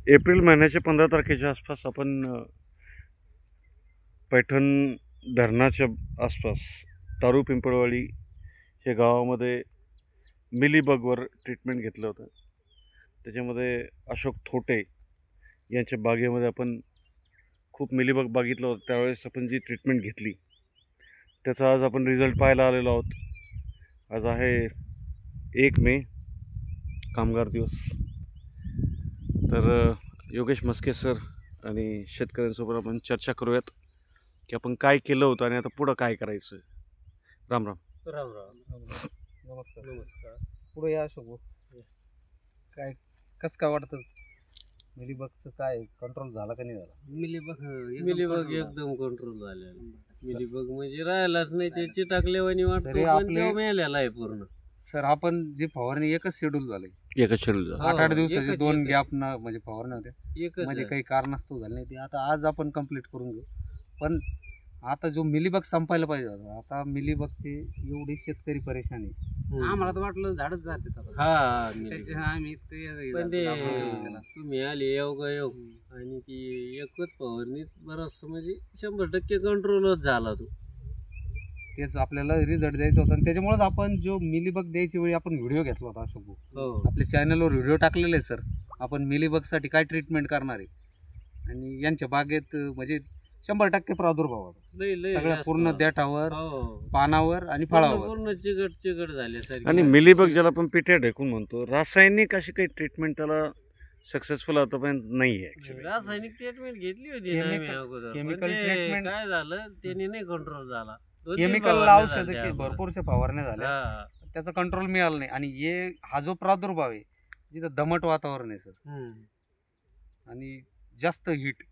April महिन्याच्या 15 तारखेच्या आसपास आपण पैठण धरणाच्या आसपास तारू पिंपळवाडी या गावामध्ये मिलीबगवर ट्रीटमेंट घेतलं होतं. त्याच्यामध्ये अशोक थोटे यांच्या बागेमध्ये आपण खूप मिलीबग बघितलं होतं. त्यावेळेस आपण जी ट्रीटमेंट घेतली त्याचा आज आपण रिझल्ट पाहायला आलेलो आहोत. आज आहे 1 मे, कामगार दिवस. तर योगेश मस्के सर आणि शेतकऱ्यांसोबत आपण चर्चा करूयात की आपण काय केलं होतं आणि आता पुढं काय करायचं. राम राम. राम राम. नमस्कार. नमस्कार. पुढे या अशोक. काय कसं काय वाटतं, मिलीबगचं काय कंट्रोल झाला का नाही झाला? मिलीबग एकदम कंट्रोल झालेला. मिलीबग म्हणजे राहिलाच नाही, त्याची टाकल्यावानी तरी वाटतो, पण आपले- तो मेलेला आहे पूर्ण. सर आपण जी फवारणी एकच शेड्यूल झाले, एकच शेड्यूल झालं. 8-8 दिवसाचे एकच- 2 एकच. गॅप न म्हणजे फवारण्या होत्या. एकच म्हणजे आहे. काही कारणास्तव झाले नाही ते आता आज आपण कंप्लीट करून घेऊ. पण आता जो मिलीबग संपायला पाहिजे होता, आता मिलीबगची एवढी शेतकरी परेशानी. आम्हाला तर वाटलं झाडच जाते हा मिलीबग. त्याच्या आम्ही पण ते तुम्ही आले योग आणि ती एकच फवारणीत बराच म्हणजे 100% कंट्रोलच झाला तो. तेच आपल्याला रिझल्ट द्यायचा होता आणि त्याच्यामुळेच आपण जो मिलीबग द्यायची वेळी आपण व्हिडिओ घेतला होता अशोक भाऊ. हो आपल्या चॅनलवर व्हिडिओ टाकलेले आहे सर. आपण मिलीबगसाठी काय ट्रीटमेंट करणार आहे आणि यांच्या बागेत म्हणजे 100% प्रादुर्भाव होता. लय सगळ्या जास्त पूर्ण झाला. देठावर, हो. पानावर आणि पूर्ण फळावर. पूर्ण चिकट झाले आणि मिलीबग ज्याला आपण पिट्या ढेकून म्हणतो, रासायनिक अशी काही ट्रीटमेंट त्याला सक्सेसफुल आतापर्यंत नाही आहे. रासायनिक ट्रीटमेंट घेतली होती Chemical- ना आम्ही अगोदर, पण chemical ते treatment- काय झालं त्याने नाही कंट्रोल झाला. 2-3 केमिकल फवारण्या औषध झाल्या की आम्हाला. भरपूरशा फवारण्या झाल्या, हा. त्याचा कंट्रोल मिळाला नाही. आणि हा जो प्रादुर्भाव आहे जिथं दमट वातावरण आहे सर हम्म. आणि जास्त हीट,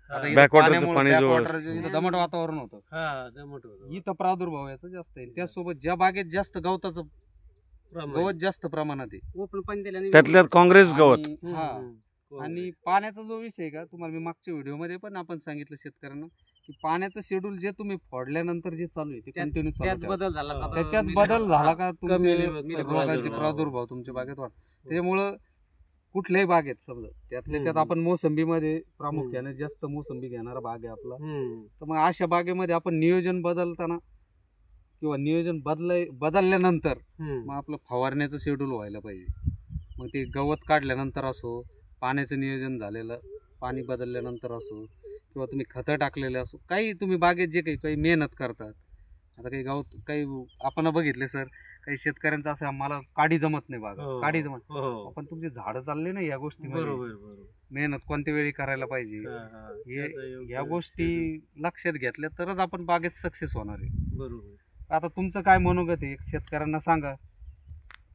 हा. आता इथं Backwater चं पाण्यामुळे पाणी जवळ backwater असतं. इथं दमट वातावरण होतं, हा, दमट होतं. इथं प्रादुर्भाव याचा जास्त आहे. त्यासोबत ज्या बागेत जास्त गवताचं प्रमाण. गवत जास्त प्रमाणात आहे ओपन पण दिल्याने त्यातल्यात काँग्रेस गवत. आणि- हम्म, हा. हम्म. आणि पाण्याचा जो विषय आहे का, तुम्हाला मी मागच्या व्हिडिओमध्ये पण आपण सांगितलं शेतकऱ्यांना की पाण्याचं शेड्यूल जे तुम्ही फोडल्यानंतर जे चालू आहे ते त्यात- कंटिन्यू त्यात चालू ठेवा. बदल झाला का? त्याच्यात मिली- बदल झाला का तुमचे मिलीबग रोगाचे प्रादुर्भाव. प्रादुर्भाव तुमच्या बागेत वाढ. त्याच्यामुळं कुठल्याही बागेत समजा त्यातल्या त्यात हम्म. आपण मोसंबीमध्ये प्रामुख्याने जास्त मोसंबी घेणारा बाग आहे आपला. हम्म. तर मग अशा बागेमध्ये आपण नियोजन बदलताना किंवा नियोजन बदलल्यानंतर हम्म. मग आपलं फवारण्याचं शेड्यूल व्हायला पाहिजे. मग ते गवत काढल्यानंतर असो, पाण्याचं नियोजन झालेलं, पाणी बदलल्यानंतर असो, किंवा तुम्ही खतं टाकलेले असो, काही तुम्ही बागेत जे काही मेहनत करतात. आता काही गवत काही आपण बघितले सर, काही शेतकऱ्यांचं असं मला काडी जमत नाही बागा, हो. काडी जमत. हो. पण तुमची झाडं चालले ना या गोष्टीमध्ये, बरोबर. मेहनत कोणत्या वेळी करायला पाहिजे, हा, हा. हे त्याचा योग्य या गोष्टी लक्षात घेतल्या तरच आपण बागेत सक्सेस होणार आहे. बरोबर. आता तुमचं काय मनोगत आहे, शेतकऱ्यांना सांगा.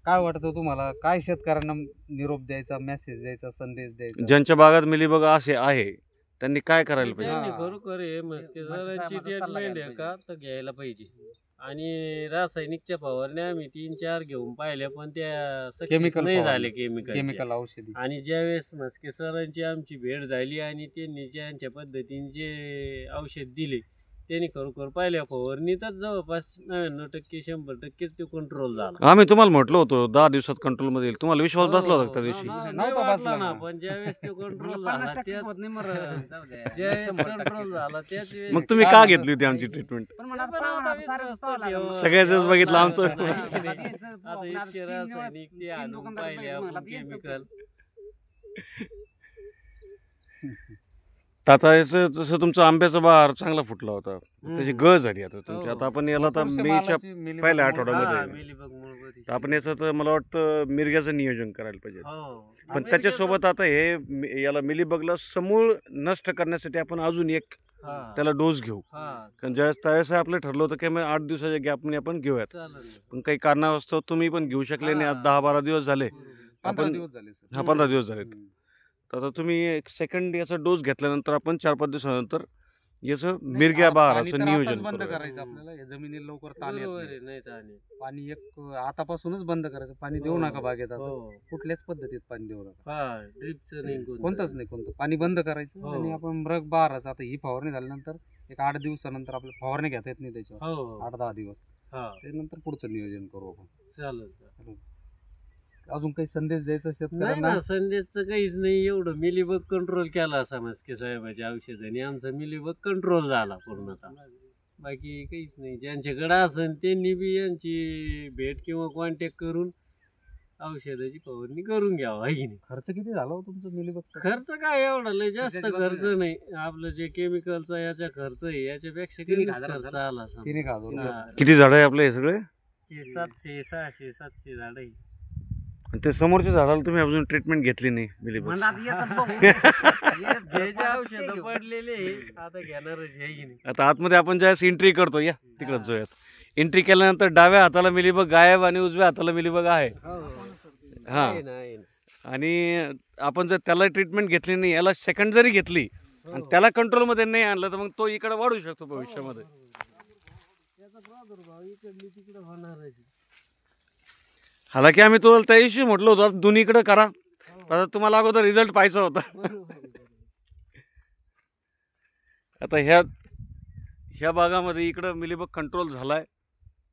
काय वाटतं तुम्हाला, काय शेतकऱ्यांना निरोप द्यायचा, मेसेज द्यायचा, संदेश द्यायचा? ज्यांच्या बागात मिलीबग असे आहे त्यांनी काय करायला पाहिजे. त्यांनी हा. खरोखर हे मस्के सरांची साहेबांचा सल्ला ट्रीटमेंट घ्यायला आहे का तर घ्यायला पाहिजे. आणि रासायनिकच्या फवारण्या आम्ही 3-4 घेऊन पाहिल्या, पण त्या सक्सेस Chemical नाही फवारणी. झाले केमिकल. केमिकल औषधी. आणि ज्यावेळेस मस्के सरांची आमची भेट झाली आणि त्यांनी ज्यांच्या पद्धतीने जे औषध दिले त्यांनी खरोखर पहिल्या फवारणीतच जवळपास 99% 100% ते कंट्रोल झाला. आम्ही तुम्हाला म्हटलं होतं 10 दिवसात कंट्रोलमध्ये येईल. तुम्हाला विश्वास बसला होता का त्या दिवशी? नाही नव्हता वाटला बसला ना, ना. पण ज्यावेळेस ते कंट्रोल 50% झाला त्याच होत नाही मग जाऊ द्या. ज्यावेळेस 100% कंट्रोल झाला त्याच वेळेस मग तुम्ही का घेतली होती आमची ट्रीटमेंट? पण मला पण आता आता विश्वास सारंच तो पाहावं लागलं. ठेवा. सगळ्याचंच बघितलं आमचं. नाही, आता नाही. यांचं आता आपण इतके 3 रासायनिक ते दिवस- 3 आणून दुकानदार पाहिले पाहिजे मला, आपण आता यांचं केमिकल. आता याचं जसं तुमचा आंब्याचा बहार चांगला फुटला होता, त्याची गळ झाली आता तुमची. हो. आता आपण याला आता भरपूरशा मेच्या मालाची मिलीबग पहिल्या मुळे- आठवड्यामध्ये हा, आहे. मिलीबग मूळबद्ध. तर आपण याचं तर मला वाटतं मिरग्याचं नियोजन करायला पाहिजे. हो. पण त्याच्यासोबत आता याला मिलीबगला समूळ नष्ट करण्यासाठी आपण अजून एक हा. त्याला डोस घेऊ. हा, कारण त्यावेळेस आपलं ठरलं होतं की मग 8 दिवसाच्या गॅपने आपण घेऊयात. चालेल ना. पण काही कारणास्तव तुम्ही पण घेऊ शकले नाही. आज हा. 10-12 दिवस झाले. बरोबर. 15 आपण- दिवस झाले सर. हा 15 दिवस झालेत. हम्म. तर आता तुम्ही एक सेकंड याचा डोस घेतल्यानंतर आपण 4-5 दिवसानंतर याचं नाही, मिरग्या पाणी बहाराचं तर नियोजन आताच बंद करूया. करायचं आपल्याला. या जमिनीला लवकर ताण येत बरोबर नाही. आहे, नाही ताणे. पाणी एक आतापासूनच बंद करायचं. पाणी देऊ हो. नका बागेत आता. हो. कुठल्याच पद्धतीत पाणी देऊ नका. हा, ड्रिपचं नाही कोणतंच नाही, कोणतं पाणी बंद करायचं. हो. आणि आपण मृग बहाराचं आता ही फवारणी झाल्यानंतर एक 8 दिवसानंतर आपल्याला फवारणी घेता येत नाही त्याच्यावर. हो. 8-10 दिवस हा, त्यानंतर पुढचं नियोजन करू आपण. चालेल. अजून काही संदेश द्यायचा नाही शेतकऱ्यांना? ना, संदेशचं काहीच नाही. एवढं मिलीबग कंट्रोल केला समाजके साहेबाच्या औषधाने आमचा मिलीबग कंट्रोल झाला पूर्णतः. बाकी काहीच नाही. ज्यांच्याकडे असेल त्यांनी बी यांची भेट किंवा कॉन्टॅक्ट करून औषधाची फवारणी करून घ्यावा, आहे की नाही. खर्च किती झाला हो तुमचं मिलीबगचा? खर्च काय एवढा लय जास्त त्याच्या खर्च बाजूला. नाही. आपलं जे केमिकलचा याचा खर्च आहे याच्यापेक्षा तीन एक कमीच हजार खर्च झाला. आला समजा. 3,000 रुपये. हा. किती झाडं आहे आपले हे सगळे? हे 700 600 700 झाड आहे. आणि ते समोरच्या झाडाला तुम्ही अजून ट्रीटमेंट घेतली नाही मिलीबग? म्हणलं आता येतात बघू. घ्यायचे औषध पडलेले आहे, आता घेणारच आहे की नाही. आता आतमध्ये आपण ज्यावेळेस एंट्री करतो या तिकडं जाऊयात. एंट्री केल्यानंतर डाव्या हाताला मिलीबग गायब आणि उजव्या हाताला मिलीबग आहे. हा. आहे ना, आहे ना. आणि आपण जर त्याला ट्रीटमेंट घेतली नाही, याला सेकंड जरी घेतली आणि त्याला कंट्रोलमध्ये नाही आणलं तर मग तो इकडे वाढू शकतो भविष्यामध्ये. त्याचा प्रादुर्भाव इकडली तिकडे होणारच. हालाकी आम्ही तुम्हाला त्या दिवशी म्हटलं होतं दोन्हीकडे करा, आता तुम्हाला अगोदर रिझल्ट पाहायचा होता. आता ह्या भागामध्ये इकडं मिलीबग कंट्रोल झाला आहे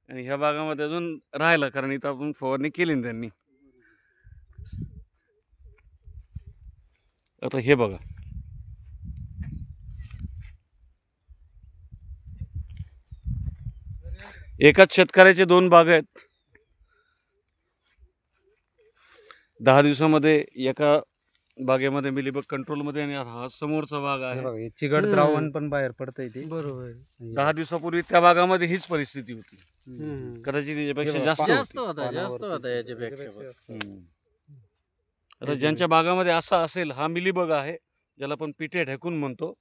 आणि ह्या भागामध्ये अजून राहिलं, कारण इथं आपण फवारणी केली ना त्यांनी. आता हे बघा, एकाच शेतकऱ्याचे 2 बाग आहेत. 10 दिवसामध्ये एका बागेमध्ये मिलीबग कंट्रोलमध्ये आणि हा समोरचा बाग हे आहे. बघा, हे चिकट द्रावण पण बाहेर पडतंय ते. बरोबर. 10 दिवसापूर्वी त्या भागामध्ये हीच परिस्थिती होती. कदाचित याच्यापेक्षा हे जास्त बघा, जास्त होती. होता, जास्त होता याच्यापेक्षा. हम्म. आता ज्यांच्या बागामध्ये असा असेल, हा मिलीबग आहे ज्याला आपण पिठे ढेकून म्हणतो,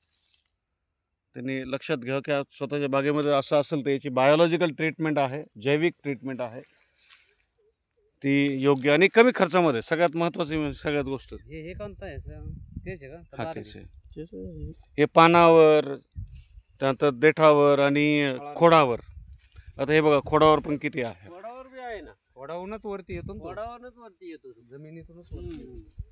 त्यांनी लक्षात घ्या की स्वतःच्या बागेमध्ये असं असेल तर याची बायोलॉजिकल ट्रीटमेंट आहे, जैविक ट्रीटमेंट आहे, ती योग्य आणि कमी खर्चामध्ये. सगळ्यात महत्त्वाची सगळ्यात गोष्ट हे कोणतं आहे सर? तेच आहे का? हा तेच आहे. तसं हे पानावर, त्यानंतर देठावर आणि खोडावर. आता हे बघा, खोडावर पण किती आहे. वडावर बी आहे ना, वडावूनच वरती येतो ना तो. वडावरच वरती येतो. जमिनीतूनच वरती येतो.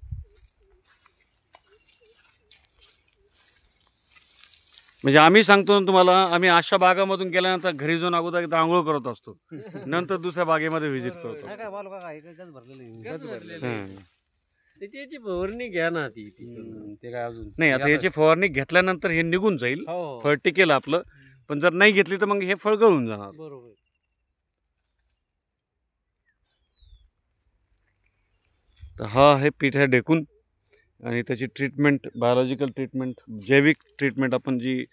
म्हणजे आम्ही सांगतो ना तुम्हाला, आम्ही अशा बागामधून गेल्यानंतर घरी जाऊन अगोदर एकदा आंघोळ करत असतो, नंतर दुसऱ्या बागेमध्ये व्हिजिट करतो. काय बालू काका हे काय गज भरलेलं आहे. गज भरलेलं आहे. हं. ते त्याची फवारणी घ्या ना ती. ते काय अजून नाही, आता याची फवारणी घेतल्यानंतर हे निघून जाईल, हो, फळ टिकेल आपलं. पण जर नाही घेतली तर मग हे फळ गळून जाणार. बरोबर. तर हा आहे पिठ्या ढेकून आणि त्याची ट्रीटमेंट, बायोलॉजिकल ट्रीटमेंट, जैविक ट्रीटमेंट आपण जी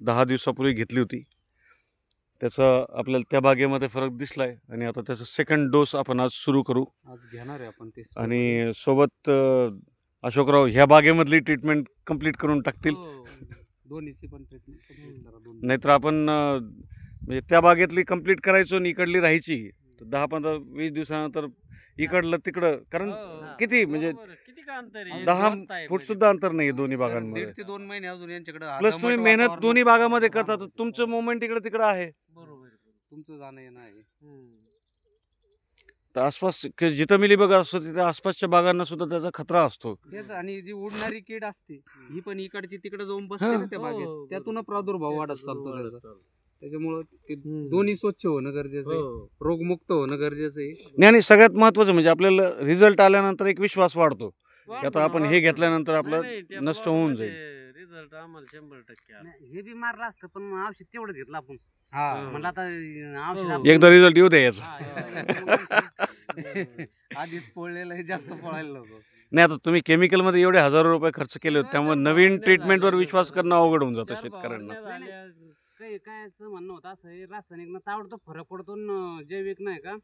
10 दिवसापूर्वी घेतली होती, त्याचा आपल्याला त्या बागेमध्ये फरक दिसला आहे. आणि आता त्याचा सेकंड डोस आपण आज सुरू करू. आज घेणार आहे आपण ते. आणि सोबत अशोकराव ह्या बागेमधली ट्रीटमेंट कंप्लीट करून टाकतील. हो. दोन्हीची पण ट्रीटमेंट. नाहीतर आपण म्हणजे त्या बागेतली कंप्लीट करायचो आणि इकडली राहायची, तर 10-15-20 दिवसानंतर इकडलं तिकडं, कारण हो. किती म्हणजे बरोबर. किती का अंतर आहे? 10 जास्त आहे फूट म्हणजे. सुद्धा अंतर नाही दोन्ही बागांमध्ये. 1.5 ते 2 महिने अजून यांच्याकडे प्लस तुम्ही मेहनत दोन्ही बागामध्ये करता, तर तुमचं मुवमेंट इकडे तिकडे आहे. बरोबर. तुमचं जाणं येणं आहे. तर आसपास जिथं मिलीबग असतो तिथे आसपासच्या बागांना सुद्धा त्याचा खतरा असतो. तेच, आणि जी उडणारी कीड असते ही पण इकडची तिकडे जाऊन बसते ना त्या हो, बागेत, बरोबर. त्यातून प्रादुर्भाव वाढत चालतो वाढत त्याचा. चालतो. त्याच्यामुळं ते दोन्ही स्वच्छ होणं गरजेचं आहे, हो. रोगमुक्त होणं गरजेचं आहे. नाही, आणि सगळ्यात महत्त्वाचं म्हणजे आपल्याला रिझल्ट आल्यानंतर एक विश्वास वाढतो की वाढतो आता आपण ना, हे वाढतो. घेतल्यानंतर आपलं नाही, त्या नष्ट होऊन जाईल. प्लॉटमध्ये रिझल्ट आम्हाला 100% आला. नाही, हे बी मारलं असतं पण औषध तेवढंच घेतलं आपण. हा. म्हणलं आता औषध हो. आपण- एकदा रिझल्ट येऊ द्या याचा. आधीच पोळलेलं हे जास्त पळायला नको. नाही, आता तुम्ही केमिकलमध्ये एवढे हजारो रुपये खर्च केले होते, त्यामुळे नवीन ट्रीटमेंटवर विश्वास करणं अवघड होऊन जातं चार शेतकऱ्यांना. फवारण्या झाल्या. काही कायचं म्हणणं होतं असं आहे, रासायनिक ताबडतोब फरक पडतो न जैविक नाही का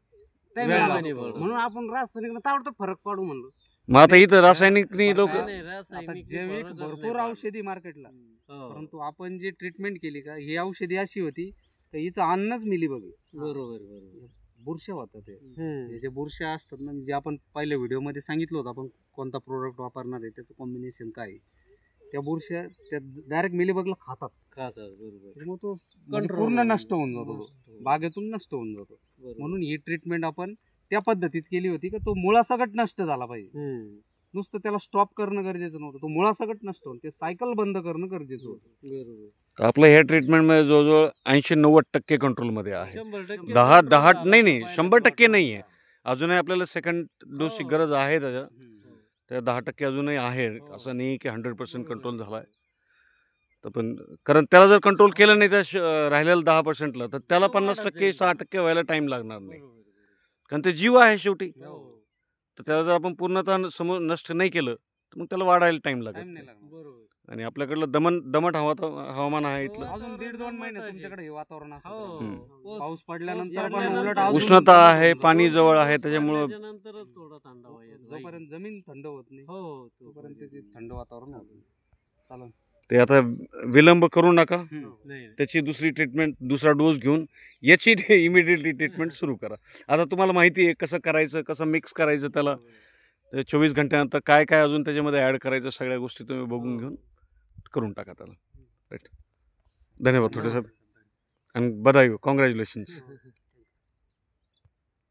ते वेळ लागतो. नाही पडत. म्हणून आपण रासायनिक ताबडतोब फरक पाडू म्हणलो. मग आता इथं रासायनिकनी लोक नाही, नाही, आता रासायनिक जैविक फवारतच भरपूर नाही. औषधी मार्केटला, हो. परंतु आपण जी ट्रीटमेंट केली का, ही औषधी अशी होती तर हिचं अन्नच मिली बघी बरोबर बरोबर. बुरशा होतात ते. हम्म. हे जे बुरशा असतात ना, जे आपण पहिल्या व्हिडिओमध्ये सांगितलं होतं आपण कोणता प्रोडक्ट वापरणार आहे, त्याचं कॉम्बिनेशन काय आहे, त्या बुरशा त्या डायरेक्ट मिलीबगला खातात. खातात, बरोबर. त्यामुळे तो म्हणजे Control पूर्ण होऊन नष्ट होऊन जातो, नष्ट होऊन. बागेतून नष्ट होऊन जातो. बरोबर. म्हणून ही ट्रीटमेंट आपण त्या पद्धतीत केली होती की तो मुळासकट नष्ट झाला पाहिजे. हम्म. नुसतं त्याला स्टॉप करणं गरजेचं नव्हतं, तो मुळासकट नष्ट होऊन ते सायकल बंद करणं गरजेचं होतं. बरोबर. तर आपलं ह्या ट्रीटमेंटमध्ये जवळजवळ 80-90% कंट्रोलमध्ये आहे. 100% 10 नाही 100% नाही आहे, अजूनही आपल्याला सेकंड डोसची हो. गरज आहे त्याच्या. हम्म. त्या 10% अजूनही आहे. हो. असं नाही की 100% कंट्रोल बरोबर. झाला आहे. तर पण कारण त्याला जर कंट्रोल केलं नाही त्या राहिलेलं 10%ला तर त्याला तो 50% वाढत जाईल. 6% व्हायला टाईम लागणार नाही. बरोबर, बरोबर. कारण ते जीव आहे शेवटी. हो. तर त्याला जर आपण पूर्णतः नष्ट नाही केलं तर मग त्याला वाढायला टाईम लागत टाइम नाही नाही. लागणार. बरोबर. आणि आपल्याकडलं दमट हवामान आहे इथलं. हो. अजून 1.5-2 महिने दमट आहे. तुमच्याकडे हे वातावरण असं हो. हम्म. पाऊस पडल्यानंतर पाऊस पण पडल्यानंतर उलट अजून उष्णता दमट आहे, होतं. पाणी दोन-तीन जवळ आहे दिवस त्याच्यामुळं पडल्याच्यानंतरच थोडा थंडावा येतो. जोपर्यंत जमीन थंड होत नाही हो तोपर्यंत ते थंड वातावरण होत नाही. चालेल. ते आता विलंब करू नका. हम्म. नाही त्याची दुसरी ट्रीटमेंट, दुसरा डोस घेऊन याची इमिडिएटली ट्रीटमेंट सुरू करा. आता तुम्हाला माहिती आहे कसं करायचं, कसं मिक्स करायचं त्याला. 24 घंट्यानंतर काय काय अजून त्याच्यामध्ये ॲड करायचं सगळ्या गोष्टी तुम्ही बघून घेऊन करून टाका त्याला. राईट. धन्यवाद थोडे साहेब. आणि बधाई हो, कॉंग्रॅच्युलेशन्स.